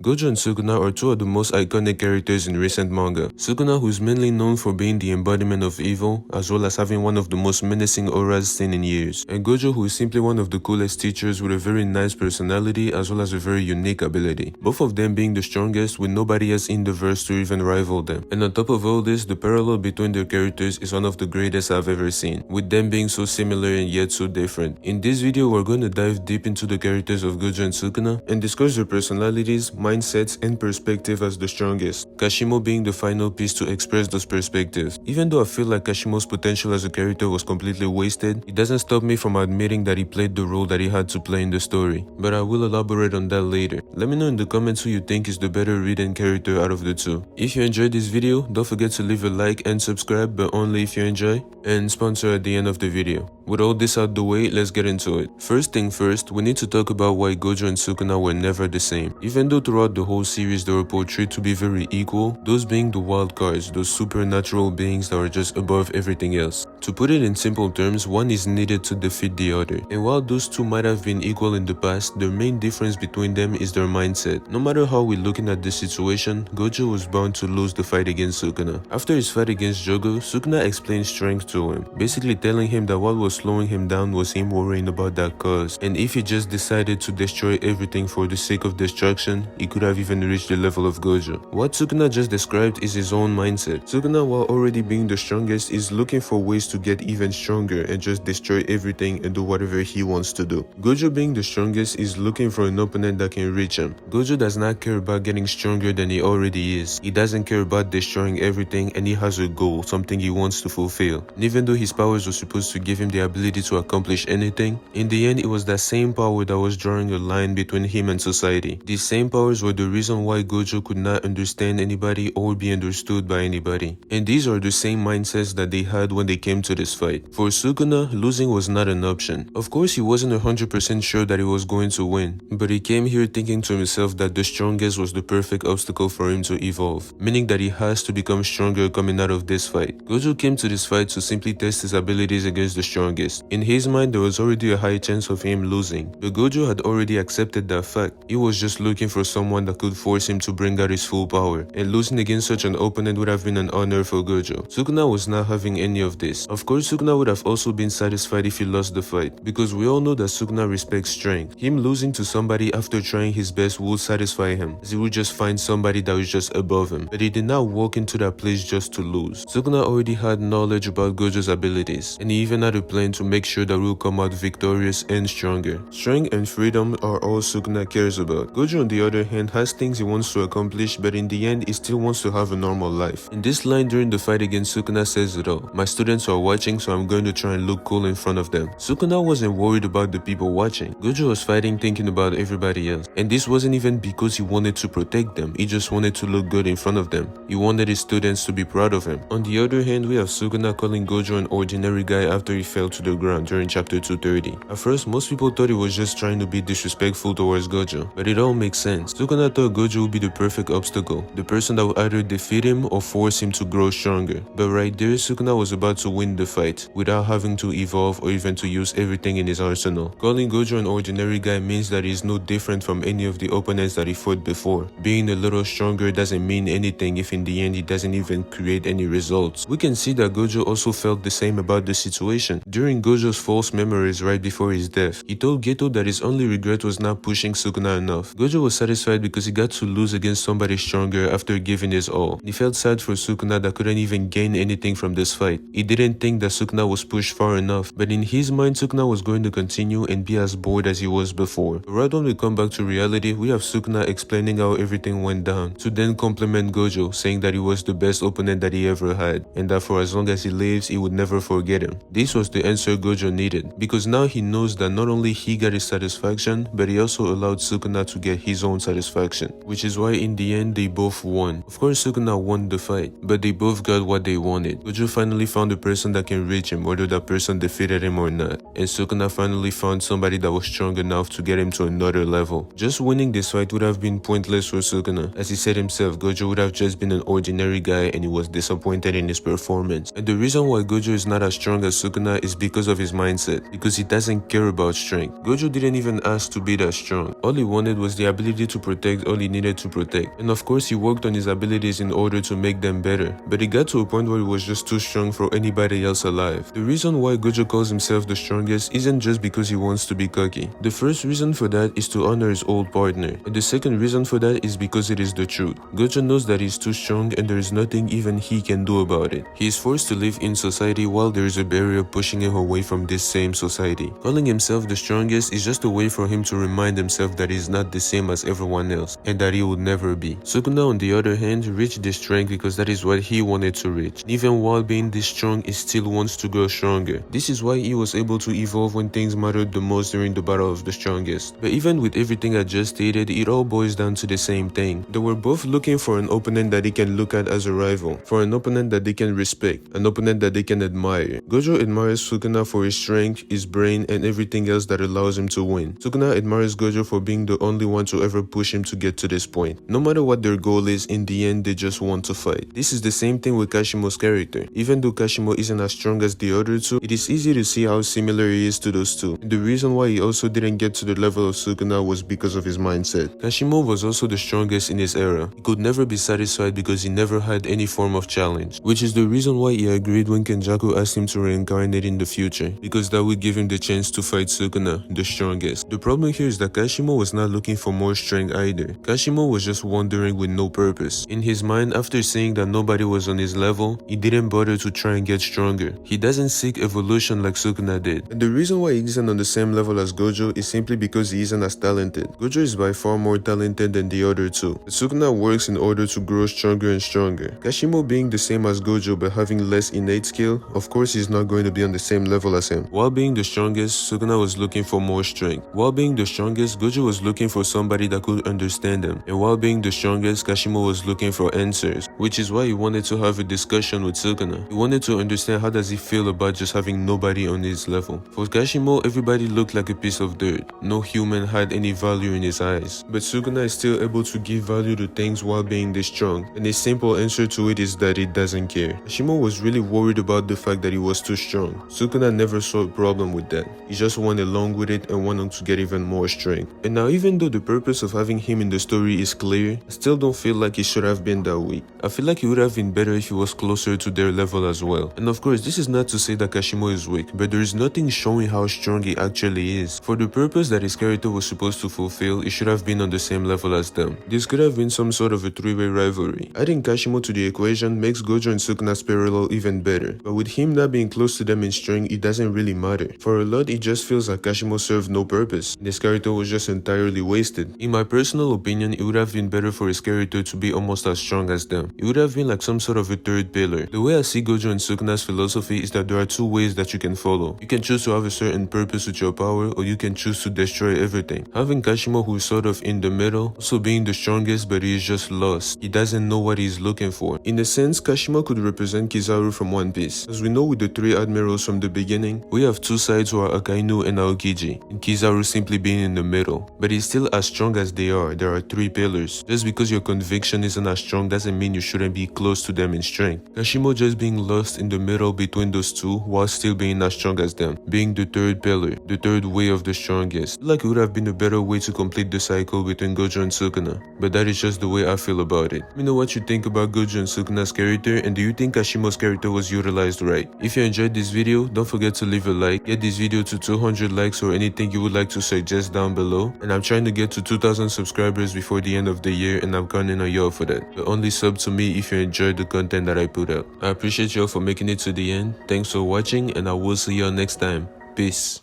Gojo and Sukuna are two of the most iconic characters in recent manga. Sukuna, who is mainly known for being the embodiment of evil, as well as having one of the most menacing auras seen in years. And Gojo, who is simply one of the coolest teachers with a very nice personality as well as a very unique ability. Both of them being the strongest with nobody else in the verse to even rival them. And on top of all this, the parallel between their characters is one of the greatest I've ever seen, with them being so similar and yet so different. In this video, we're going to dive deep into the characters of Gojo and Sukuna and discuss their personalities, mindsets, and perspective as the strongest, Kashimo being the final piece to express those perspectives. Even though I feel like Kashimo's potential as a character was completely wasted, it doesn't stop me from admitting that he played the role that he had to play in the story, but I will elaborate on that later. Let me know in the comments who you think is the better written character out of the two. If you enjoyed this video, don't forget to leave a like and subscribe, but only if you enjoy, and sponsor at the end of the video. With all this out the way, let's get into it. First thing first, we need to talk about why Gojo and Sukuna were never the same. Even though throughout the whole series they were portrayed to be very equal, those being the wild cards, those supernatural beings that are just above everything else. To put it in simple terms, one is needed to defeat the other. And while those two might have been equal in the past, the main difference between them is their mindset. No matter how we're looking at this situation, Gojo was bound to lose the fight against Sukuna. After his fight against Jogo, Sukuna explained strength to him, basically telling him that what was slowing him down was him worrying about that cause, and if he just decided to destroy everything for the sake of destruction, he could have even reached the level of Gojo. What Sukuna just described is his own mindset. Sukuna, while already being the strongest, is looking for ways to get even stronger and just destroy everything and do whatever he wants to do. Gojo, being the strongest, is looking for an opponent that can reach him. Gojo does not care about getting stronger than he already is. He doesn't care about destroying everything, and he has a goal, something he wants to fulfill. And even though his powers were supposed to give him the ability to accomplish anything, in the end it was that same power that was drawing a line between him and society. These same powers were the reason why Gojo could not understand anybody or be understood by anybody. And these are the same mindsets that they had when they came to this fight. For Sukuna, losing was not an option. Of course, he wasn't 100% sure that he was going to win, but he came here thinking to himself that the strongest was the perfect obstacle for him to evolve, meaning that he has to become stronger coming out of this fight. Gojo came to this fight to simply test his abilities against the strongest. In his mind, there was already a high chance of him losing, but Gojo had already accepted that fact. He was just looking for someone that could force him to bring out his full power, and losing against such an opponent would have been an honor for Gojo. Sukuna was not having any of this. Of course, Sukuna would have also been satisfied if he lost the fight, because we all know that Sukuna respects strength. Him losing to somebody after trying his best would satisfy him, as he would just find somebody that was just above him, but he did not walk into that place just to lose. Sukuna already had knowledge about Gojo's abilities, and he even had a plan to make sure that we'll come out victorious and stronger. Strength and freedom are all Sukuna cares about. Gojo, on the other hand, has things he wants to accomplish, but in the end he still wants to have a normal life. And this line during the fight against Sukuna says it all. My students are watching, so I'm going to try and look cool in front of them. Sukuna wasn't worried about the people watching. Gojo was fighting thinking about everybody else, and this wasn't even because he wanted to protect them. He just wanted to look good in front of them. He wanted his students to be proud of him. On the other hand, we have Sukuna calling Gojo an ordinary guy after he fell to the ground during chapter 230. At first, most people thought he was just trying to be disrespectful towards Gojo, but it all makes sense. Sukuna thought Gojo would be the perfect obstacle, the person that would either defeat him or force him to grow stronger. But right there, Sukuna was about to win the fight without having to evolve or even to use everything in his arsenal. Calling Gojo an ordinary guy means that he's no different from any of the opponents that he fought before. Being a little stronger doesn't mean anything if in the end he doesn't even create any results. We can see that Gojo also felt the same about the situation. During Gojo's false memories right before his death, he told Geto that his only regret was not pushing Sukuna enough. Gojo was satisfied because he got to lose against somebody stronger after giving his all. He felt sad for Sukuna that couldn't even gain anything from this fight. He didn't think that Sukuna was pushed far enough, but in his mind Sukuna was going to continue and be as bored as he was before. Right when we come back to reality, we have Sukuna explaining how everything went down, to then compliment Gojo, saying that he was the best opponent that he ever had, and that for as long as he lives, he would never forget him. This was the answer Gojo needed, because now he knows that not only he got his satisfaction, but he also allowed Sukuna to get his own satisfaction, which is why in the end they both won. Of course, Sukuna won the fight, but they both got what they wanted. Gojo finally found a person that can reach him, whether that person defeated him or not, and Sukuna finally found somebody that was strong enough to get him to another level. Just winning this fight would have been pointless for Sukuna. As he said himself, Gojo would have just been an ordinary guy and he was disappointed in his performance. And the reason why Gojo is not as strong as Sukuna is because of his mindset, because he doesn't care about strength. Gojo didn't even ask to be that strong. All he wanted was the ability to protect all he needed to protect. And of course he worked on his abilities in order to make them better, but it got to a point where he was just too strong for anybody else alive. The reason why Gojo calls himself the strongest isn't just because he wants to be cocky. The first reason for that is to honor his old partner, and the second reason for that is because it is the truth. Gojo knows that he's too strong and there is nothing even he can do about it. He is forced to live in society while there is a barrier pushing him away from this same society. Calling himself the strongest is just a way for him to remind himself that he's not the same as everyone else and that he would never be. Sukuna, on the other hand, reached this strength because that is what he wanted to reach. Even while being this strong, he still wants to grow stronger. This is why he was able to evolve when things mattered the most during the battle of the strongest. But even with everything I just stated, it all boils down to the same thing. They were both looking for an opponent that they can look at as a rival, for an opponent that they can respect, an opponent that they can admire. Gojo admires Sukuna for his strength, his brain, and everything else that allows him to win. Sukuna admires Gojo for being the only one to ever push him to get to this point. No matter what their goal is, in the end they just want to fight. This is the same thing with Kashimo's character. Even though Kashimo isn't as strong as the other two, it is easy to see how similar he is to those two. And the reason why he also didn't get to the level of Sukuna was because of his mindset. Kashimo was also the strongest in his era. He could never be satisfied because he never had any form of challenge, which is the reason why he agreed when Kenjaku asked him to reincarnate in the future, because that would give him the chance to fight Sukuna, the strongest. The problem here is that Kashimo was not looking for more strength either. Kashimo was just wandering with no purpose. In his mind, after seeing that nobody was on his level, he didn't bother to try and get stronger. He doesn't seek evolution like Sukuna did. And the reason why he isn't on the same level as Gojo is simply because he isn't as talented. Gojo is by far more talented than the other two, but Sukuna works in order to grow stronger and stronger. Kashimo being the same as Gojo but having less innate skill, of course he's not going to be on the same level as him. While being the strongest, Sukuna was looking for more strength. While being the strongest, Gojo was looking for somebody that could understand him. And while being the strongest, Kashimo was looking for answers, which is why he wanted to have a discussion with Sukuna. He wanted to understand how does he feel about just having nobody on his level. For Kashimo, everybody looked like a piece of dirt. No human had any value in his eyes. But Sukuna is still able to give value to things while being this strong, and his simple answer to it is that he doesn't care. Kashimo was really worried about the fact that he was too strong. Sukuna never saw a problem with that. He just went along with it and wanted to get even more strength. And now, even though the purpose of having him in the story is clear, I still don't feel like he should have been that weak. I feel like he would have been better if he was closer to their level as well. And of course, this is not to say that Kashimo is weak, but there is nothing showing how strong he actually is. For the purpose that his character was supposed to fulfill, he should have been on the same level as them. This could have been some sort of a three-way rivalry. Adding Kashimo to the equation makes Gojo and Sukuna's parallel even better, but with him not being close to them in strength, it doesn't really matter. For a lot, it just feels like Kashimo served no purpose. This character was just entirely wasted. In my personal opinion, it would have been better for his character to be almost as strong as them. It would have been like some sort of a third pillar. The way I see Gojo and Sukuna's philosophy is that there are two ways that you can follow. You can choose to have a certain purpose with your power, or you can choose to destroy everything. Having Kashimo, who is sort of in the middle, also being the strongest, but he is just lost. He doesn't know what he's looking for. In a sense, Kashimo could represent Kizaru from One Piece. As we know with the three admirals from the beginning, we have two sides who are Akainu and Aokiji, and Kizaru simply being in the middle. But he's still as strong as they are. There are three pillars. Just because your conviction isn't as strong doesn't mean you shouldn't be close to them in strength. Kashimo just being lost in the middle between those two while still being as strong as them, being the third pillar, the third way of the strongest. Like it would have been a better way to complete the cycle between Gojo and Sukuna, but that is just the way I feel about it. Let me know what you think about Gojo and Sukuna's character, and do you think Kashimo's character was utilized right? If you enjoyed this video, don't forget to leave a like, get this video to 200 likes or anything you would like to suggest down below, and I'm trying to get to 2,000 subscribers before the end of the year, and I'm counting on y'all for that. But only sub to me if you enjoyed the content that I put out. I appreciate y'all for making it to the end. Thanks for watching, and I will see y'all next time. Peace.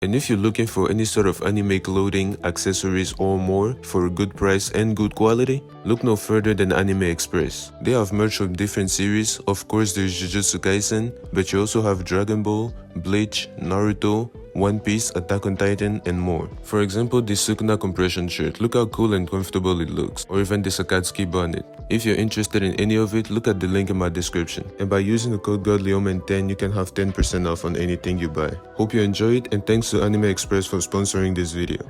And if you're looking for any sort of anime clothing, accessories or more for a good price and good quality, look no further than Anime Express. They have merch from different series. Of course there's Jujutsu Kaisen, but you also have Dragon Ball, Bleach, Naruto, One Piece, Attack on Titan, and more. For example, this Sukuna compression shirt, look how cool and comfortable it looks, or even this Akatsuki bonnet. If you're interested in any of it, look at the link in my description. And by using the code GodlyOmen10, you can have 10% off on anything you buy. Hope you enjoyed, and thanks to Anime Express for sponsoring this video.